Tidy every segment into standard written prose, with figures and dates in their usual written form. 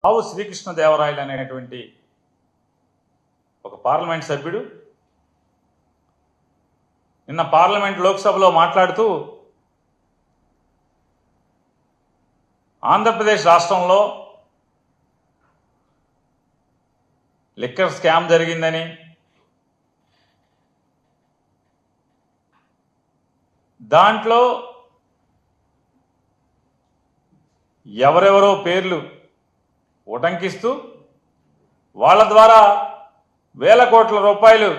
రావు శ్రీకృష్ణదేవరాయలు అనేటువంటి ఒక పార్లమెంట్ సభ్యుడు నిన్న పార్లమెంట్ లోక్సభలో మాట్లాడుతూ ఆంధ్రప్రదేశ్ రాష్ట్రంలో లిక్కర్ స్కామ్ జరిగిందని, దాంట్లో ఎవరెవరో పేర్లు ఉటంకిస్తూ వాళ్ళ ద్వారా వేల కోట్ల రూపాయలు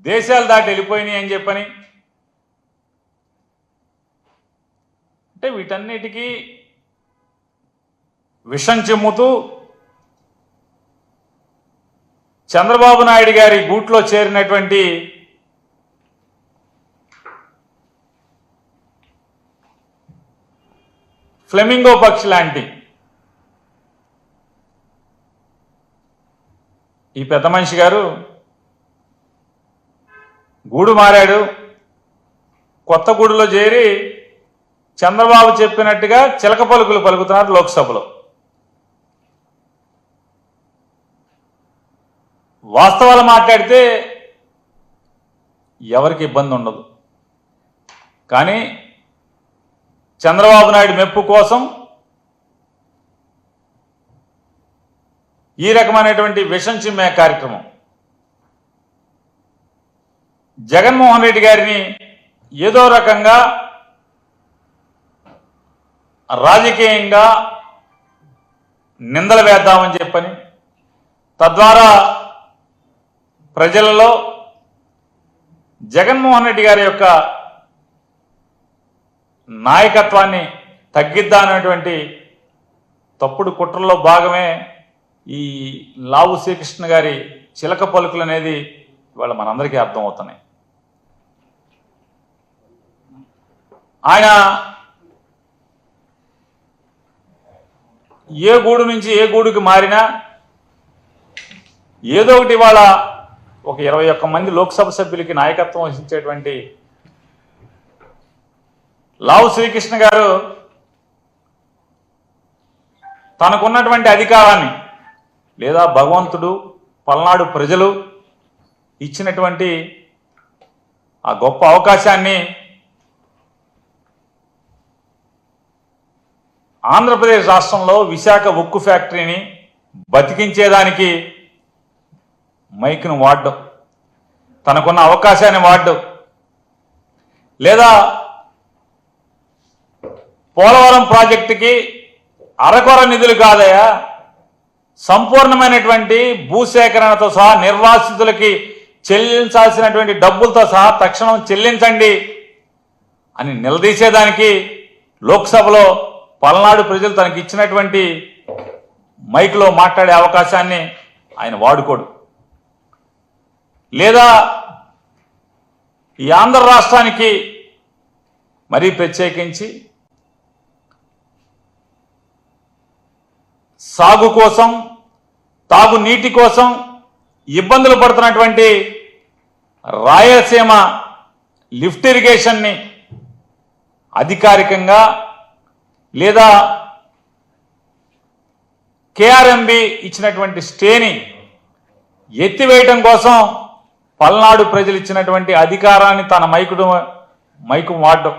దేశాలు దాటి వెళ్ళిపోయినాయి అని చెప్పని, అంటే వీటన్నిటికీ విషం చిమ్ముతూ చంద్రబాబు నాయుడు గారి గూట్లో చేరినటువంటి ఫ్లెమింగో పక్షి లాంటి ఈ పెద్ద మనిషి గారు గూడు మారాడు. కొత్త గూడులో చేరి చంద్రబాబు చెప్పినట్టుగా చిలక పలుకులు పలుకుతున్నారు లోక్సభలో. వాస్తవాలు మాట్లాడితే ఎవరికి ఇబ్బంది ఉండదు, కానీ చంద్రబాబు నాయుడు మెప్పు కోసం ఈ రకమైనటువంటి విషం చిమ్మే కార్యక్రమం. జగన్మోహన్ రెడ్డి గారిని ఏదో రకంగా రాజకీయంగా నిందలు వేద్దామని చెప్పని, తద్వారా ప్రజలలో జగన్మోహన్ రెడ్డి గారి యొక్క నాయకత్వాన్ని తగ్గిద్దామనేటువంటి తప్పుడు కుట్రలో భాగమే ఈ లావు శ్రీకృష్ణ గారి చిలక పలుకులు అనేది ఇవాళ మనందరికీ అర్థమవుతున్నాయి. ఆయన ఏ గూడు నుంచి ఏ గూడుకి మారినా ఏదో ఒకటి ఇవాళ ఒక 21 మంది లోక్సభ సభ్యులకి నాయకత్వం వహించేటువంటి లావు శ్రీకృష్ణ గారు తనకున్నటువంటి అధికారాన్ని లేదా భగవంతుడు పల్నాడు ప్రజలు ఇచ్చినటువంటి ఆ గొప్ప అవకాశాన్ని ఆంధ్రప్రదేశ్ రాష్ట్రంలో విశాఖ ఉక్కు ఫ్యాక్టరీని బతికించేదానికి మైక్ను వాడడం, తనకున్న అవకాశాన్ని వాడడం, లేదా పోలవరం ప్రాజెక్టుకి అరకొర నిధులు కాదయా, సంపూర్ణమైనటువంటి భూసేకరణతో సహా నిర్వాసితులకి చెల్లించాల్సినటువంటి డబ్బులతో సహా తక్షణం చెల్లించండి అని నిలదీసేదానికి లోక్సభలో పల్నాడు ప్రజలు తనకి ఇచ్చినటువంటి మైక్లో మాట్లాడే అవకాశాన్ని ఆయన వాడుకోడు. లేదా ఈ ఆంధ్ర రాష్ట్రానికి మరీ ప్రత్యేకించి సాగు కోసం, తాగునీటి కోసం ఇబ్బందులు పడుతున్నటువంటి రాయలసీమ లిఫ్ట్ ఇరిగేషన్ని అధికారికంగా లేదా కేఆర్ఎంబి ఇచ్చినటువంటి స్టేని ఎత్తివేయటం కోసం పల్నాడు ప్రజలు ఇచ్చినటువంటి అధికారాన్ని తన మైకు వాడడం,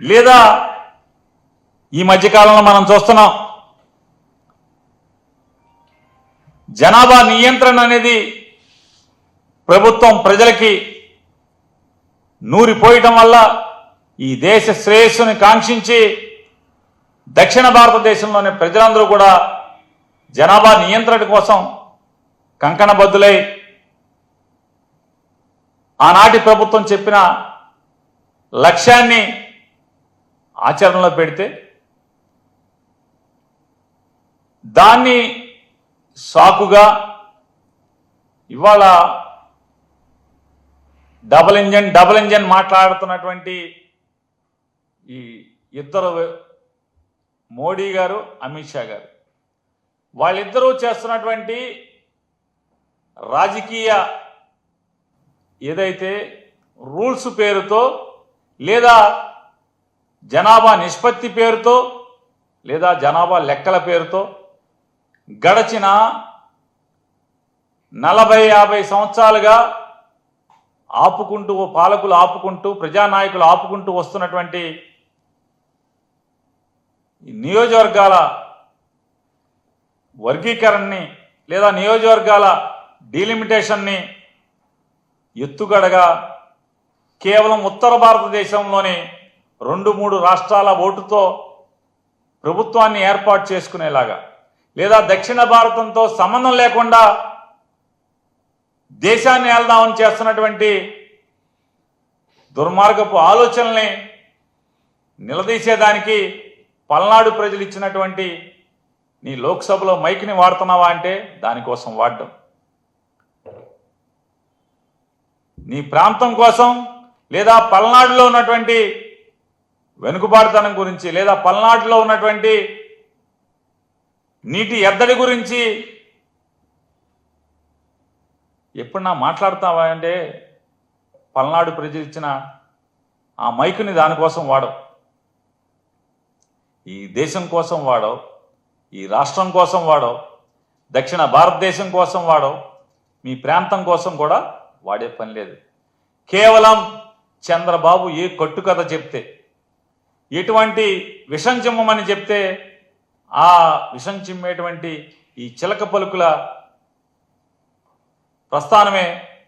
లేదా ఈ మధ్యకాలంలో మనం చూస్తున్నాం జనాభా నియంత్రణ అనేది ప్రభుత్వం ప్రజలకి నూరిపోయటం వల్ల ఈ దేశ శ్రేయస్సుని కాంక్షించి దక్షిణ భారతదేశంలోని ప్రజలందరూ కూడా జనాభా నియంత్రణ కోసం కంకణబద్దులై ఆనాటి ప్రభుత్వం చెప్పిన లక్ష్యాన్ని ఆచరణలో పెడితే దాన్ని సాకుగా ఇవాళ డబుల్ ఇంజన్ మాట్లాడుతున్నటువంటి ఈ ఇద్దరు, మోడీ గారు, అమిత్ షా గారు, వాళ్ళిద్దరూ చేస్తున్నటువంటి రాజకీయ ఏదైతే రూల్స్ పేరుతో లేదా జనాభా నిష్పత్తి పేరుతో లేదా జనాభా లెక్కల పేరుతో గడచిన 40-50 సంవత్సరాలుగా ఆపుకుంటూ పాలకులు ఆపుకుంటూ ప్రజానాయకులు ఆపుకుంటూ వస్తున్నటువంటి నియోజకవర్గాల వర్గీకరణని లేదా నియోజకవర్గాల డీలిమిటేషన్ని ఎత్తుగడగా కేవలం ఉత్తర భారతదేశంలోని 2-3 రాష్ట్రాల ఓటుతో ప్రభుత్వాన్ని ఏర్పాటు చేసుకునేలాగా లేదా దక్షిణ భారతంతో సంబంధం లేకుండా దేశాన్ని ఏల్దామని చేస్తున్నటువంటి దుర్మార్గపు ఆలోచనల్ని నిలదీసేదానికి పల్నాడు ప్రజలు ఇచ్చినటువంటి నీ లోక్సభలో మైక్ని వాడుతున్నావా అంటే దానికోసం వాడడం, నీ ప్రాంతం కోసం లేదా పల్నాడులో ఉన్నటువంటి వెనుకబాటుతనం గురించి లేదా పల్నాడులో ఉన్నటువంటి నీటి ఎద్దడి గురించి ఎప్పుడన్నా మాట్లాడతావా అంటే పల్నాడు ప్రజలు ఇచ్చిన ఆ మైకుని దానికోసం వాడవు. ఈ దేశం కోసం వాడవు, ఈ రాష్ట్రం కోసం వాడవు, దక్షిణ భారతదేశం కోసం వాడవు, మీ ప్రాంతం కోసం కూడా వాడే పని లేదు. కేవలం చంద్రబాబు ఏ కట్టుకథ చెప్తే, ఎటువంటి విషం చిమ్మమని చెప్తే ఆ విషం చిమ్మేటువంటి ఈ చిలక పలుకుల ప్రస్థానమే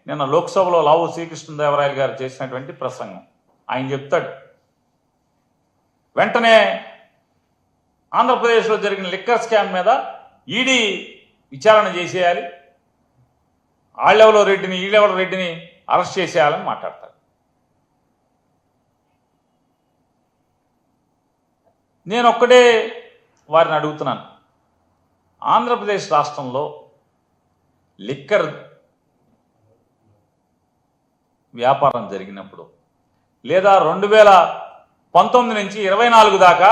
నిన్న లోక్సభలో లావు శ్రీకృష్ణదేవరాయలు గారు చేసినటువంటి ప్రసంగం. ఆయన చెప్తాడు, వెంటనే ఆంధ్రప్రదేశ్లో జరిగిన లిక్కర్ స్కామ్ మీద ఈడీ విచారణ చేసేయాలి, ఆళ్ళెవలో రెడ్డిని ఈళ్ళెవల రెడ్డిని అరెస్ట్ చేసేయాలని మాట్లాడతాడు. నేను ఒక్కటే వారిని అడుగుతున్నాను, ఆంధ్రప్రదేశ్ రాష్ట్రంలో లిక్కర్ వ్యాపారం జరిగినప్పుడు లేదా 2019 నుంచి 24 దాకా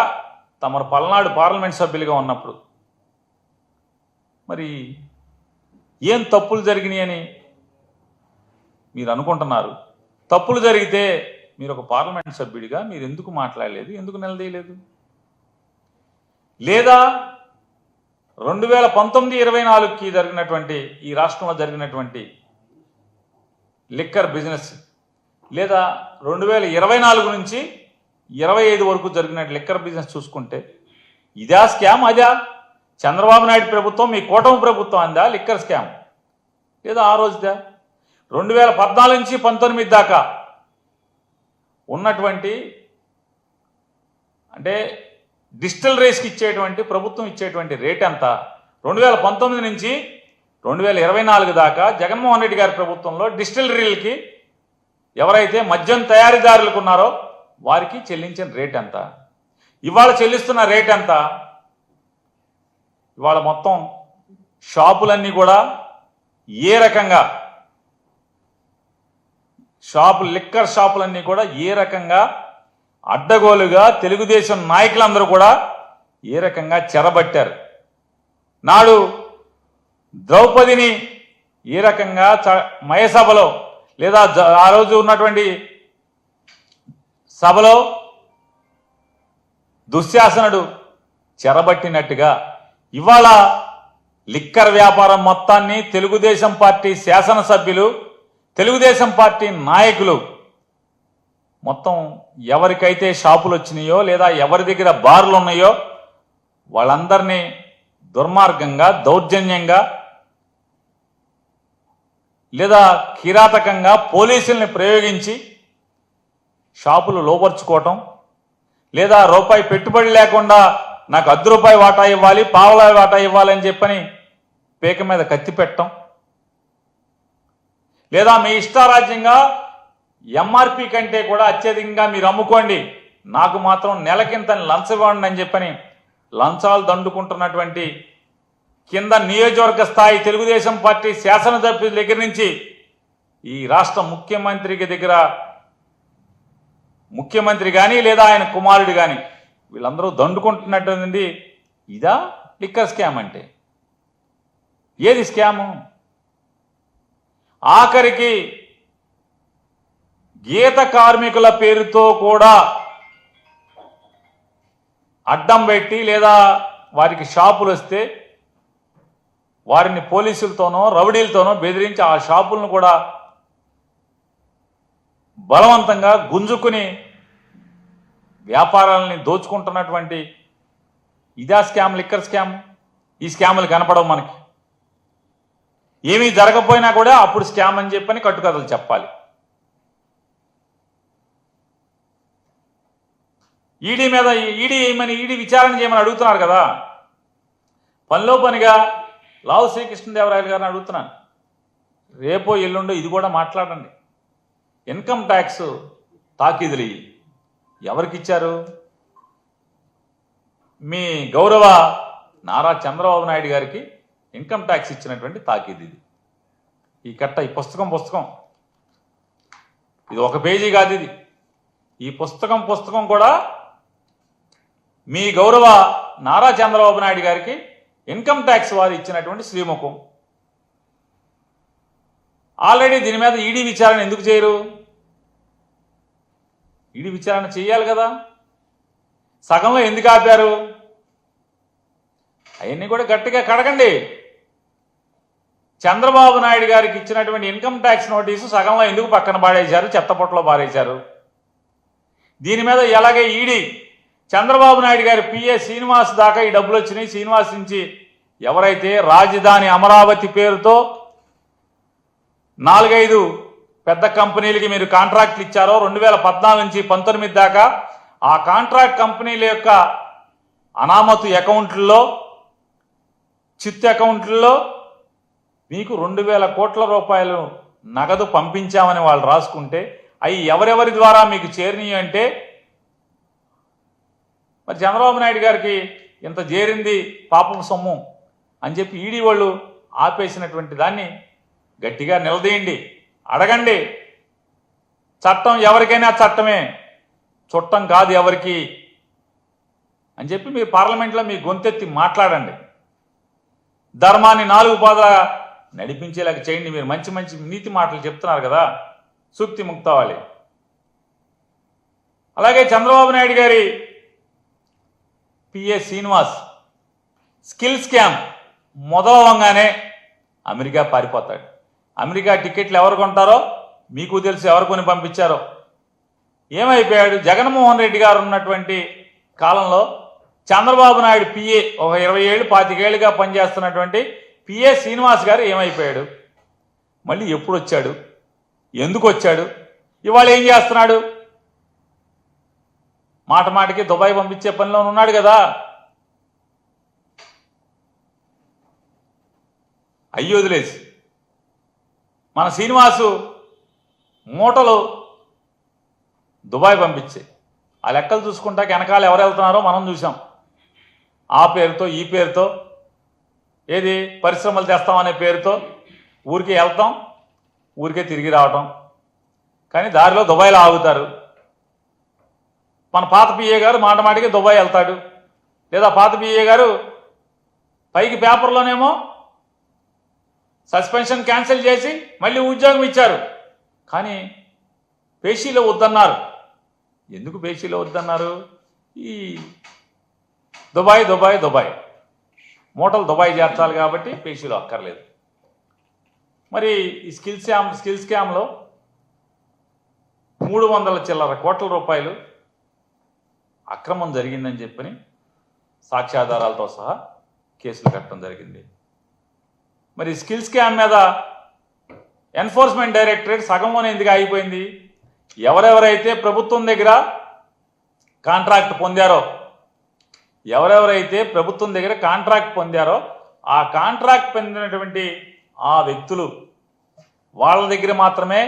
తమరు పల్నాడు పార్లమెంట్ సభ్యులుగా ఉన్నప్పుడు మరి ఏం తప్పులు జరిగినాయని మీరు అనుకుంటున్నారు? తప్పులు జరిగితే మీరు ఒక పార్లమెంట్ సభ్యుడిగా మీరు ఎందుకు మాట్లాడలేదు, ఎందుకు నిలదీయలేదు? లేదా 2019-24కి జరిగినటువంటి ఈ రాష్ట్రంలో జరిగినటువంటి లిక్కర్ బిజినెస్ లేదా 2024 నుంచి 25 వరకు జరిగిన లిక్కర్ బిజినెస్ చూసుకుంటే ఇదా స్కామ్? అదా చంద్రబాబు నాయుడు ప్రభుత్వం మీ కూటమి ప్రభుత్వం అందా లిక్కర్ స్కామ్? లేదా ఆ రోజుదా 2014 నుంచి 19 దాకా ఉన్నటువంటి అంటే డిస్టిలరీస్కి ఇచ్చేటువంటి ప్రభుత్వం ఇచ్చేటువంటి రేట్ ఎంత? 2019 నుంచి 2024 దాకా జగన్మోహన్ రెడ్డి గారి ప్రభుత్వంలో డిస్టిలరీలకి ఎవరైతే మద్యం తయారీదారులకు ఉన్నారో వారికి చెల్లించిన రేట్ ఎంత? ఇవాళ చెల్లిస్తున్న రేట్ ఎంత? ఇవాళ మొత్తం షాపులన్నీ కూడా ఏ రకంగా లిక్కర్ షాపులన్నీ కూడా ఏ రకంగా అడ్డగోలుగా తెలుగుదేశం నాయకులందరూ కూడా ఏ రకంగా చెరబట్టారు. నాడు ద్రౌపదిని ఏ రకంగా మయసభలో లేదా ఆ రోజు ఉన్నటువంటి సభలో దుశ్శాసనుడు చెరబట్టినట్టుగా ఇవాళ లిక్కర్ వ్యాపారం మొత్తాన్ని తెలుగుదేశం పార్టీ శాసనసభ్యులు, తెలుగుదేశం పార్టీ నాయకులు మొత్తం ఎవరికైతే షాపులు వచ్చినాయో లేదా ఎవరి దగ్గర బార్లు ఉన్నాయో వాళ్ళందరినీ దుర్మార్గంగా, దౌర్జన్యంగా లేదా కిరాతకంగా పోలీసుల్ని ప్రయోగించి షాపులు లోపరుచుకోవటం లేదా రూపాయి పెట్టుబడి లేకుండా నాకు ₹10 వాటా ఇవ్వాలి, పావలా వాటా ఇవ్వాలని చెప్పని పేక మీద కత్తి పెట్టడం లేదా మీ ఇష్టారాజ్యంగా ఎంఆర్పి కంటే కూడా అత్యధికంగా మీరు అమ్ముకోండి, నాకు మాత్రం నెలకింతని లంచం ఇవ్వండి అని చెప్పని లంచాలు దండుకుంటున్నటువంటి కింద నియోజకవర్గ స్థాయి తెలుగుదేశం పార్టీ శాసనసభ్యుల దగ్గర నుంచి ఈ రాష్ట్ర ముఖ్యమంత్రి కానీ లేదా ఆయన కుమారుడు కానీ వీళ్ళందరూ దండుకుంటున్నటువంటి ఇదా లిక్కర్ స్కామ్ అంటే? ఏది స్కాము? ఆఖరికి గీత కార్మికుల పేరుతో కూడా అడ్డం పెట్టి లేదా వారికి షాపులు వస్తే వారిని పోలీసులతోనో రౌడీలతోనో బెదిరించి ఆ షాపులను కూడా బలవంతంగా గుంజుకుని వ్యాపారాలని దోచుకుంటున్నటువంటి ఇదా స్కామ్, లిక్కర్ స్కామ్. ఈ స్కాములు కనపడవు మనకి. ఏమీ జరగకపోయినా కూడా అప్పుడు స్కామ్ అని చెప్పని కట్టుకథలు చెప్పాలి. ఈడీ మీద ఈడీ విచారణ చేయమని అడుగుతున్నారు కదా. పనిలో పనిగా లావు శ్రీకృష్ణదేవరాయలు గారిని అడుగుతున్నాను, రేపో ఎల్లుండో ఇది కూడా మాట్లాడండి. ఇన్కమ్ ట్యాక్స్ తాకీదులు ఎవరికి ఇచ్చారు? మీ గౌరవ నారా చంద్రబాబు నాయుడు గారికి ఇన్కమ్ ట్యాక్స్ ఇచ్చినటువంటి తాకీదు ఇది. ఈ కట్ట, ఈ పుస్తకం ఇది ఒక పేజీ కాదు. ఇది ఈ పుస్తకం కూడా మీ గౌరవ నారా చంద్రబాబు నాయుడు గారికి ఇన్కమ్ ట్యాక్స్ వారు ఇచ్చినటువంటి శ్రీముఖం. ఆల్రెడీ దీని మీద ఈడీ విచారణ ఎందుకు చేయరు? ఈడీ విచారణ చేయాలి కదా. సగంలో ఎందుకు ఆపారు? అవన్నీ కూడా గట్టిగా కడగండి. చంద్రబాబు నాయుడు గారికి ఇచ్చినటువంటి ఇన్కమ్ ట్యాక్స్ నోటీసు సగంలో ఎందుకు పక్కన పాడేశారు, చెత్తపొట్టలో పారేశారు? దీని మీద ఎలాగే ఈడీ చంద్రబాబు నాయుడు గారి పిఏ శ్రీనివాస్ దాకా ఈ డబ్బులు వచ్చినాయి. శ్రీనివాస్ నుంచి ఎవరైతే రాజధాని అమరావతి పేరుతో 4-5 పెద్ద కంపెనీలకి మీరు కాంట్రాక్ట్లు ఇచ్చారో 2014 నుంచి 19 దాకా, ఆ కాంట్రాక్ట్ కంపెనీల యొక్క అనామతు అకౌంట్లలో, చిత్తు అకౌంట్లలో మీకు 2000 కోట్ల రూపాయలు నగదు పంపించామని వాళ్ళు రాసుకుంటే అవి ఎవరెవరి ద్వారా మీకు చేరినాయి అంటే, మరి చంద్రబాబు నాయుడు గారికి ఇంత చేరింది పాపం సొమ్ము అని చెప్పి ఈడీ వాళ్ళు ఆపేసినటువంటి దాన్ని గట్టిగా నిలదీయండి, అడగండి. చట్టం ఎవరికైనా చట్టమే, చుట్టం కాదు ఎవరికి అని చెప్పి మీరు పార్లమెంట్లో మీ గొంతెత్తి మాట్లాడండి. ధర్మాన్ని 4 పాదాల నడిపించేలాగా చేయండి. మీరు మంచి నీతి మాటలు చెప్తున్నారు కదా, సూక్తి ముక్తావాలి. అలాగే చంద్రబాబు నాయుడు గారి పిఏ శ్రీనివాస్ స్కిల్ స్కామ్ మొదలవంగానే అమెరికా పారిపోతాడు. అమెరికా టికెట్లు ఎవరు కొంటారో మీకు తెలుసు, ఎవరు కొని పంపించారో. ఏమైపోయాడు? జగన్మోహన్ రెడ్డి గారు ఉన్నటువంటి కాలంలో చంద్రబాబు నాయుడు పిఏ, ఒక 20 ఏళ్ళు 25 ఏళ్ళుగా పనిచేస్తున్నటువంటి పిఏ శ్రీనివాస్ గారు ఏమైపోయాడు? మళ్ళీ ఎప్పుడు వచ్చాడు? ఎందుకు వచ్చాడు? ఇవాళ ఏం చేస్తున్నాడు? మాటికి దుబాయ్ పంపించే పనిలో ఉన్నాడు కదా. అయ్యోదిలేసి మన శ్రీనివాసు మూటలు దుబాయ్ పంపించే ఆ లెక్కలు చూసుకుంటాక వెనకాల ఎవరు వెళ్తున్నారో మనం చూసాం. ఆ పేరుతో ఈ పేరుతో ఏది పరిశ్రమలు తెస్తామనే పేరుతో ఊరికే వెళ్తాం, ఊరికే తిరిగి రావటం. కానీ దారిలో దుబాయ్లో ఆగుతారు. మన పాత పిఏ గారు మాటికి దుబాయ్ వెళ్తాడు, లేదా పాత పిఏ గారు పైకి పేపర్లోనేమో సస్పెన్షన్ క్యాన్సిల్ చేసి మళ్ళీ ఉద్యోగం ఇచ్చారు. కానీ పేషీలో వద్దన్నారు. ఎందుకు పేషీలో వద్దన్నారు? ఈ దుబాయ్ మూటలు దుబాయ్ చేర్చాలి కాబట్టి పేషీలో అక్కర్లేదు. మరి ఈ స్కిల్ స్కామ్లో 300 చిల్లర కోట్ల రూపాయలు అక్రమం జరిగిందని చెప్పని సాక్ష్యాధారాలతో సహా కేసులు కట్టడం జరిగింది. మరి స్కిల్ స్కామ్ మీద ఎన్ఫోర్స్మెంట్ డైరెక్టరేట్ సగంలోనే ఎందుకు ఆగిపోయింది? ఎవరెవరైతే ప్రభుత్వం దగ్గర కాంట్రాక్ట్ పొందారో ఆ కాంట్రాక్ట్ పొందినటువంటి ఆ వ్యక్తులు వాళ్ళ దగ్గర మాత్రమే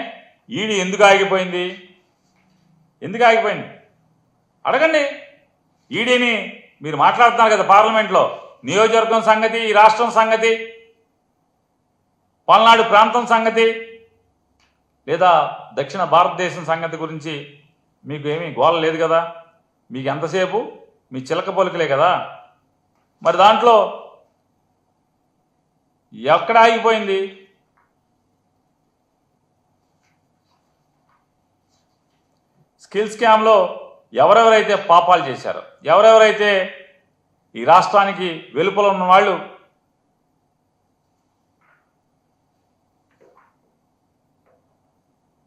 ఈడీ ఎందుకు ఆగిపోయింది? అడగండి ఈడీని. మీరు మాట్లాడుతున్నారు కదా పార్లమెంట్లో, నియోజకవర్గం సంగతి, ఈ రాష్ట్రం సంగతి, పల్నాడు ప్రాంతం సంగతి, లేదా దక్షిణ భారతదేశం సంగతి గురించి మీకు ఏమీ గోల లేదు కదా. మీకు ఎంతసేపు మీ చిలక పలుకులే కదా. మరి దాంట్లో ఎక్కడ ఆగిపోయింది? స్కిల్ స్కామ్లో ఎవరెవరైతే పాపాలు చేశారో, ఎవరెవరైతే ఈ రాష్ట్రానికి వెలుపల ఉన్న వాళ్ళు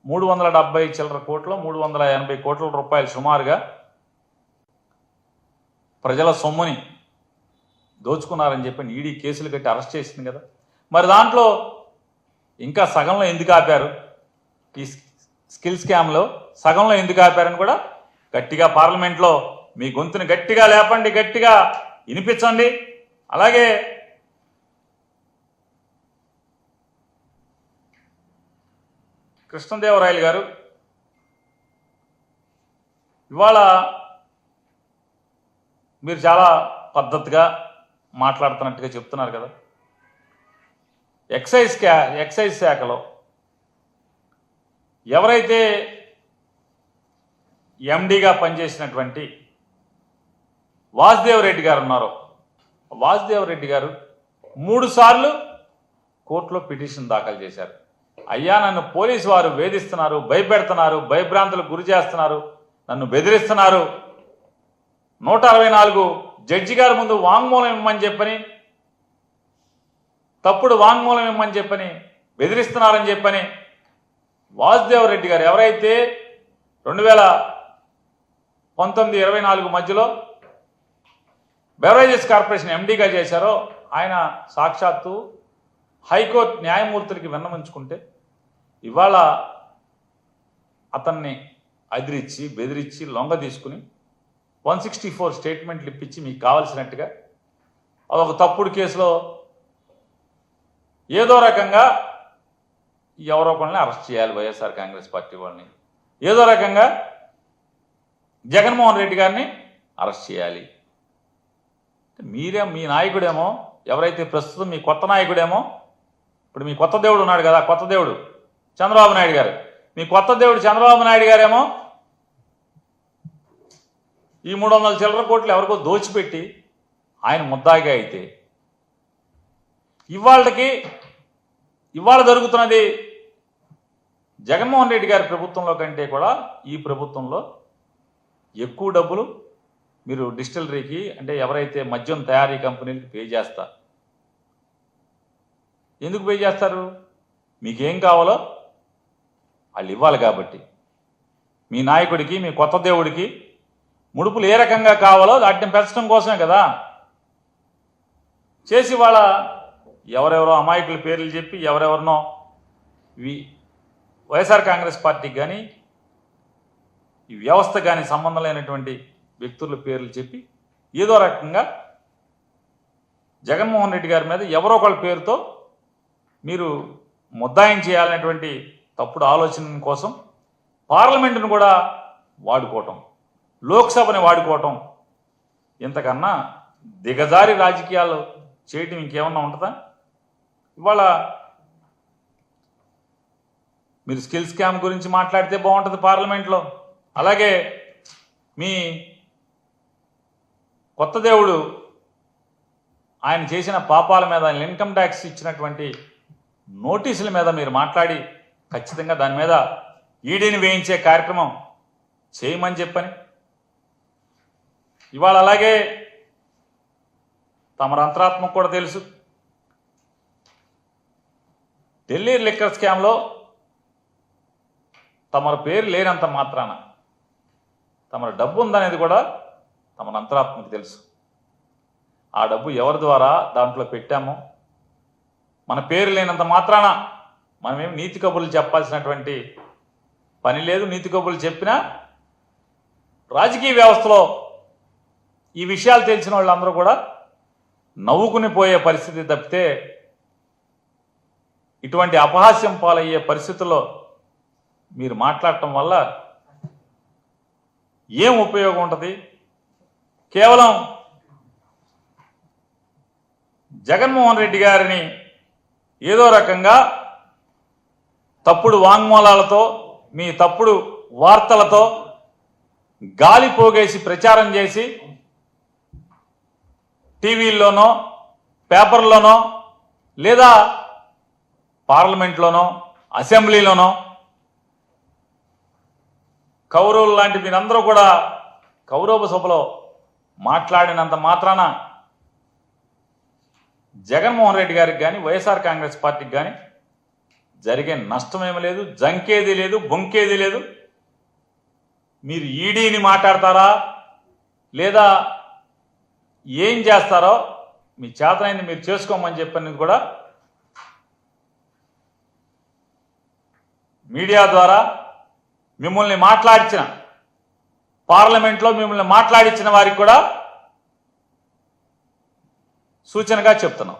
$370 కోట్లు 380 కోట్ల రూపాయలు సుమారుగా ప్రజల సొమ్ముని దోచుకున్నారని చెప్పి ఈడీ కేసులు కట్టి అరెస్ట్ చేసింది కదా. మరి దాంట్లో ఇంకా సగంలో ఎందుకు ఆపారు? ఈ స్కిల్ స్కామ్లో సగంలో ఎందుకు ఆపారని కూడా గట్టిగా పార్లమెంట్లో మీ గొంతుని గట్టిగా లేపండి, గట్టిగా వినిపించండి. అలాగే కృష్ణదేవరాయలు గారు ఇవాళ మీరు చాలా పద్ధతిగా మాట్లాడుతున్నట్టుగా చెప్తున్నారు కదా. ఎక్సైజ్ శాఖలో ఎవరైతే ఎండీగా పనిచేసినటువంటి వాసుదేవ్ రెడ్డి గారు ఉన్నారో, వాసుదేవ్ రెడ్డి గారు 3 సార్లు కోర్టులో పిటిషన్ దాఖలు చేశారు. అయ్యా, నన్ను పోలీసు వారు వేధిస్తున్నారు, భయపెడుతున్నారు, భయభ్రాంతులకు గురి చేస్తున్నారు, నన్ను బెదిరిస్తున్నారు, 164 జడ్జి గారి ముందు వాంగ్మూలం ఇమ్మని చెప్పని, తప్పుడు వాంగ్మూలం ఇమ్మని చెప్పని బెదిరిస్తున్నారని చెప్పని వాసుదేవ్ రెడ్డి గారు ఎవరైతే 2019-24 మధ్యలో బెవరేజెస్ కార్పొరేషన్ ఎండీగా చేశారో, ఆయన సాక్షాత్తు హైకోర్టు న్యాయమూర్తులకి విన్నవించుకుంటే ఇవాళ అతన్ని అదిరించి బెదిరించి లొంగ తీసుకుని 164 స్టేట్మెంట్లు ఇప్పించి మీకు కావలసినట్టుగా అదొక తప్పుడు కేసులో ఏదో రకంగా ఎవరో ఒకరిని అరెస్ట్ చేయాలి, వైఎస్ఆర్ కాంగ్రెస్ పార్టీ వాళ్ళని. ఏదో రకంగా జగన్మోహన్ రెడ్డి గారిని అరెస్ట్ చేయాలి. మీ నాయకుడేమో, ఎవరైతే ప్రస్తుతం మీ కొత్త నాయకుడేమో, ఇప్పుడు మీ కొత్త దేవుడు ఉన్నాడు కదా, కొత్త దేవుడు చంద్రబాబు నాయుడు గారు, మీ కొత్త దేవుడు చంద్రబాబు నాయుడు గారేమో ఈ 300 చిల్లర కోట్లు ఎవరికో దోచిపెట్టి ఆయన ముద్దాయిగా అయితే ఇవాళ జరుగుతున్నది జగన్మోహన్ రెడ్డి గారి ప్రభుత్వంలో కంటే కూడా ఈ ప్రభుత్వంలో ఎక్కువ డబ్బులు మీరు డిస్టిలరీకి, అంటే ఎవరైతే మద్యం తయారీ కంపెనీలకు పే చేస్తారు. ఎందుకు పే చేస్తారు? మీకేం కావాలో వాళ్ళు ఇవ్వాలి కాబట్టి. మీ నాయకుడికి, మీ కొత్త దేవుడికి ముడుపులు ఏ రకంగా కావాలో వాటిని పెంచడం కోసమే కదా చేసి వాళ్ళ ఎవరెవరో అమాయకుల పేర్లు చెప్పి ఎవరెవరినో వైఎస్ఆర్ కాంగ్రెస్ పార్టీకి కానీ ఈ వ్యవస్థ కానీ సంబంధం లేనటువంటి వ్యక్తుల పేర్లు చెప్పి ఏదో రకంగా జగన్మోహన్ రెడ్డి గారి మీద ఎవరో ఒకళ్ళ పేరుతో మీరు ముద్దాయం చేయాలనేటువంటి తప్పుడు ఆలోచన కోసం పార్లమెంటును కూడా వాడుకోవటం, లోక్సభని వాడుకోవటం, ఇంతకన్నా దిగజారి రాజకీయాలు చేయటం ఇంకేమన్నా ఉంటుందా? ఇవాళ మీరు స్కిల్ స్కామ్ గురించి మాట్లాడితే బాగుంటుంది పార్లమెంట్లో. అలాగే మీ కొత్త దేవుడు ఆయన చేసిన పాపాల మీద, ఆయన ఇన్కమ్ ట్యాక్స్ ఇచ్చినటువంటి నోటీసుల మీద మీరు మాట్లాడి ఖచ్చితంగా దాని మీద ఈడీని వేయించే కార్యక్రమం చేయమని చెప్పని ఇవాళ. అలాగే తమ అంతరాత్మకు కూడా తెలుసు, ఢిల్లీ లిక్కర్ స్కామ్లో తమ పేరు లేనంత మాత్రాన తమ డబ్బు ఉందనేది కూడా తమ అంతరాత్మకు తెలుసు. ఆ డబ్బు ఎవరి ద్వారా దాంట్లో పెట్టామో మన పేరు లేనంత మాత్రాన మనమేమి నీతి కబుర్లు చెప్పాల్సినటువంటి పని లేదు. నీతి కబుర్లు చెప్పినా రాజకీయ వ్యవస్థలో ఈ విషయాలు తెలిసిన వాళ్ళందరూ కూడా నవ్వుకుని పోయే పరిస్థితి తప్పితే ఇటువంటి అపహాస్యం పాలయ్యే పరిస్థితుల్లో మీరు మాట్లాడటం వల్ల ఏం ఉపయోగం ఉంటుంది? కేవలం జగన్మోహన్ రెడ్డి గారిని ఏదో రకంగా తప్పుడు వాంగ్మూలాలతో, మీ తప్పుడు వార్తలతో గాలి పోగేసి ప్రచారం చేసి టీవీల్లోనో, పేపర్లోనో, లేదా పార్లమెంట్లోనో, అసెంబ్లీలోనో కౌరవులు లాంటి మీరందరూ కూడా కౌరవ సభలో మాట్లాడినంత మాత్రాన జగన్మోహన్ రెడ్డి గారికి కానీ వైఎస్ఆర్ కాంగ్రెస్ పార్టీకి కానీ జరిగే నష్టమేమీ లేదు, జంకేది లేదు, బొంకేది లేదు. మీరు ఈడీని మాట్లాడతారా లేదా ఏం చేస్తారో మీ చేతనైంది మీరు చేసుకోమని చెప్పినది కూడా మీడియా ద్వారా మిమ్మల్ని మాట్లాడించిన, పార్లమెంట్లో మిమ్మల్ని మాట్లాడించిన వారికి కూడా సూచనగా చెప్తున్నాం.